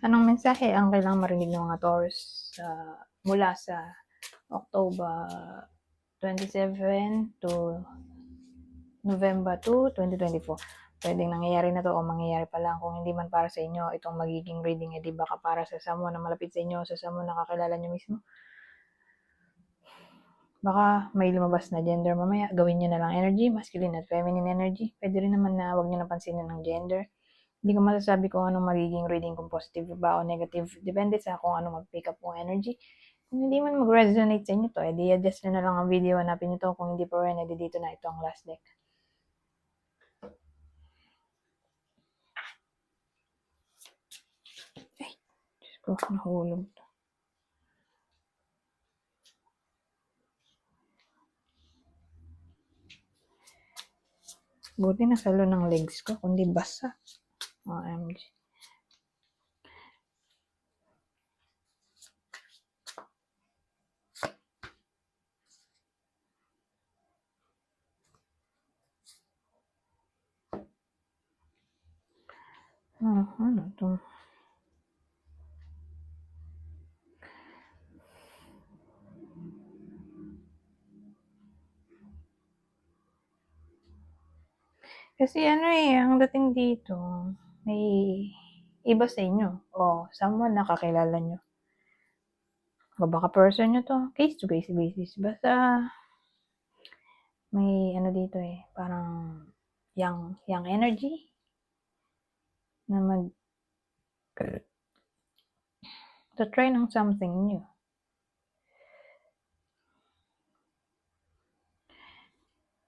Anong mensahe ang kailangang marinig ng mga Taurus mula sa October 27 to November 2, 2024? Pwedeng nangyayari na to o mangyayari pa lang. Kung hindi man para sa inyo, itong magiging reading, di baka para sa someone na malapit sa inyo, sa someone na kakilala nyo mismo. Baka may lumabas na gender mamaya, gawin nyo na lang energy, masculine at feminine energy. Pwede rin naman na huwag nyo napansinin ng gender. Hindi ko masasabi kung anong magiging reading, kung positive ba o negative. Depende sa kung anong mag-pick up ng energy. Kung hindi man mag-resonate sa inyo to, edi adjust nyo na lang ang video, hanapin nyo to. Kung hindi pa rin, edi dito na ito ang last deck. Ay, Diyos ko, nahulog to. Buti na salo ng legs ko, kundi basa. OMG. Ano to? Kasi ang dating dito, may iba sa inyo o someone na kakilala nyo. O baka person nyo to, case to case basis. Basta may dito parang young energy na to try ng something new.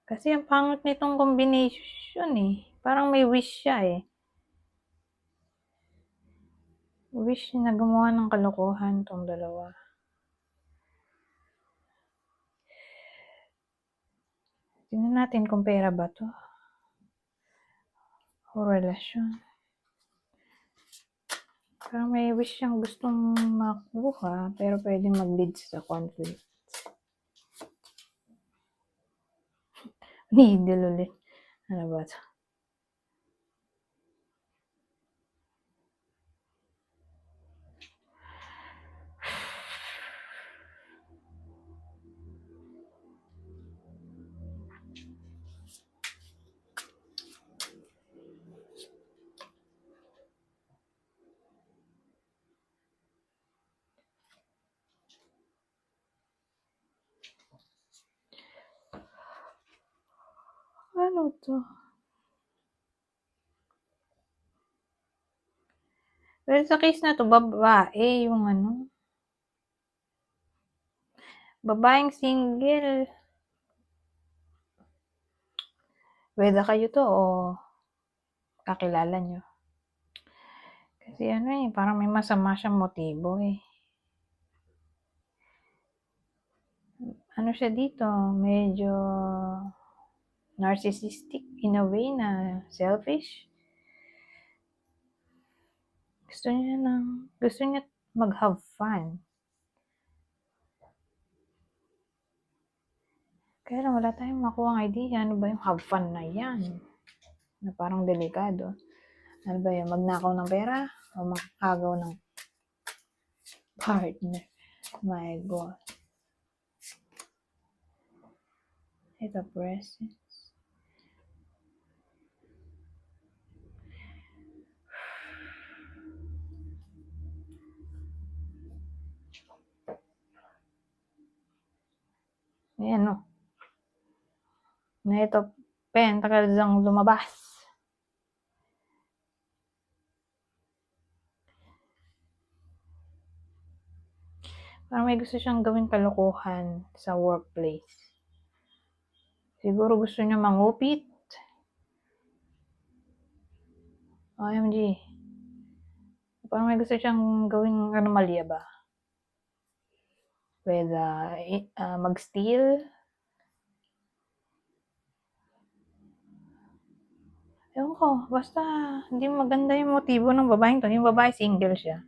Kasi ang pangit nitong combination parang may wish siya wish na gumawa ng kalokohan tong dalawa. Tingnan natin kung pera ba to o relasyon. Parang may wish siyang gustong makuha pero pwede mag-lead sa conflict. Needle ulit. Ano ba to? Ano to? Well, sa case na to, babae yung babaeng single. Whether kayo to o kakilala nyo. Kasi parang may masama siyang motibo Ano siya dito, medyo narcissistic in a way na selfish. Gusto niya mag-have fun. Kaya lang wala tayong makuha ang idea. Ano ba yung have fun na yan? Na parang delikado. Ano ba yun? Magnakaw ng pera? O makagaw ng partner? My God. Ito, presence. Ayan, no? Na ito, pentacles ang lumabas. Parang may gusto siyang gawing kalokohan sa workplace. Siguro gusto niya mangupit. OMG. Parang may gusto siyang gawing anomalya ba? Whether mag-steal. Ewan ko, basta hindi maganda yung motibo ng babaeng to. Yung babae single siya.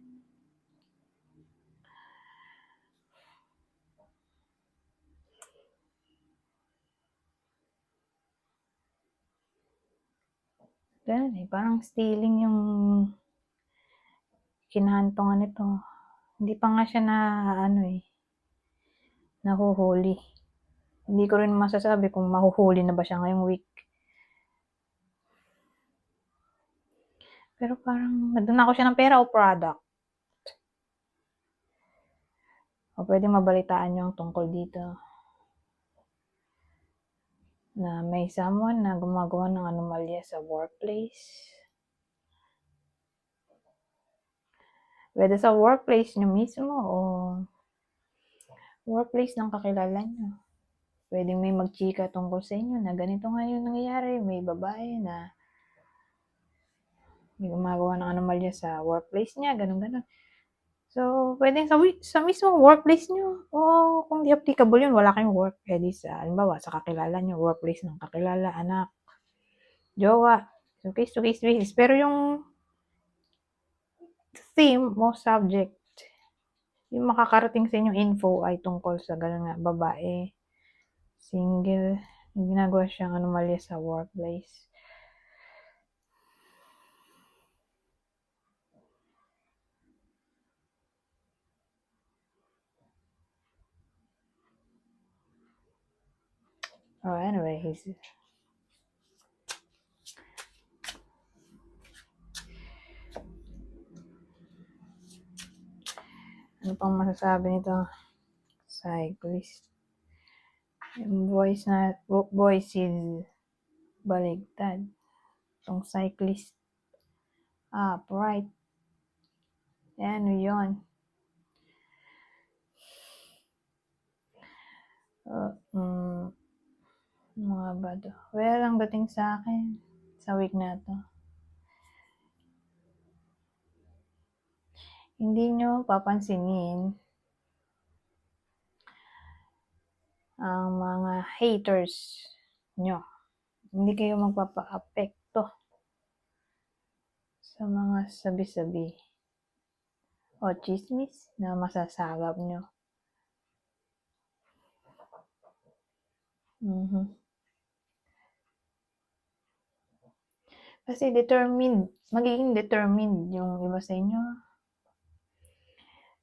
Ganun parang stealing yung kinahantungan nito. Hindi pa nga siya nahuhuli. Hindi ko rin masasabi kung mahuhuli na ba siya ngayong week. Pero parang nagdala ako siya ng pera o product. O pwede mabalitaan yung tungkol dito. Na may someone na gumagawa ng anomalya sa workplace. Pwede sa workplace nyo mismo o workplace ng kakilala nyo. Pwede may magchika tungkol sa inyo na ganito nga yung nangyayari. May babae na may gumagawa ng anomalya sa workplace niya, ganun. So, pwede sa mismong workplace nyo. O kung di applicable yun, wala kayong work. Pwede sa, halimbawa, sa kakilala nyo, workplace ng kakilala, anak, jowa. So, case to case basis. Pero yung theme mo subject, yung makakarating sa inyong info ay tungkol sa gano'n nga, babae, single, ginagawa siyang anomalya sa workplace. Oh, anyway, ano pang masasabi nito? Cyclist. Yung voice is baligtad. Itong cyclist. Upright. Ano yun? Mga bado. Well, ang dating sa akin, sa week na to, hindi nyo papansinin ang mga haters nyo. Hindi kayo magpapa-apekto sa mga sabi-sabi o chismis na masasagap nyo. Kasi magiging determined yung iba sa inyo.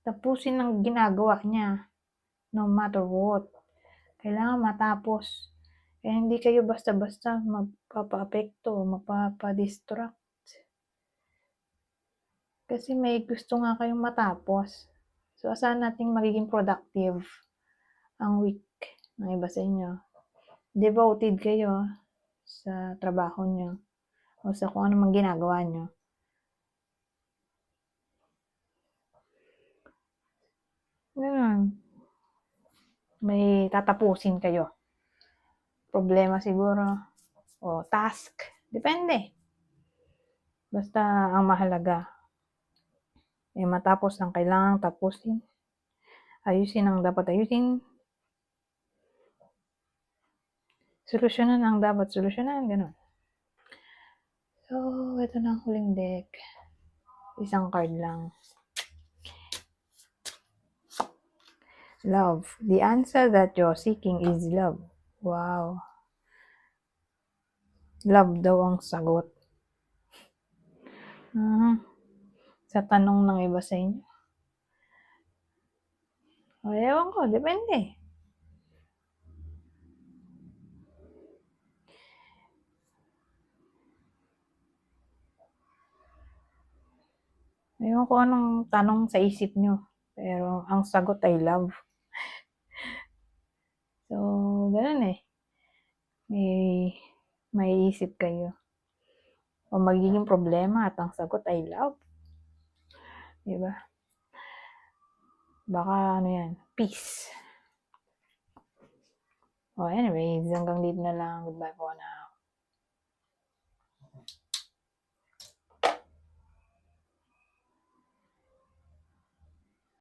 Tapusin ang ginagawa niya, no matter what. Kailangan matapos. Kaya hindi kayo basta-basta magpapa-apekto, magpapa-distract. Kasi may gusto nga kayong matapos. So, asahan natin magiging productive ang week ng iba sa inyo. Devoted kayo sa trabaho nyo o sa kung ano mang ginagawa nyo. Ganun. May tatapusin kayo. Problema siguro. O task. Depende. Basta ang mahalaga. Matapos ang kailangang tapusin. Ayusin ang dapat ayusin. Solusyonan ang dapat solusyonan. Ganun. So, ito na ang huling deck. Isang card lang. Love. The answer that you're seeking is love. Wow. Love daw ang sagot. Sa tanong ng iba sa inyo. O, ewan ko. Depende. Ewan ko anong tanong sa isip nyo. Pero ang sagot ay love. So, ganun eh. May isip kayo. O magiging problema at ang sagot ay love. Diba? Baka peace. Anyways, hanggang dito na lang. Goodbye po na.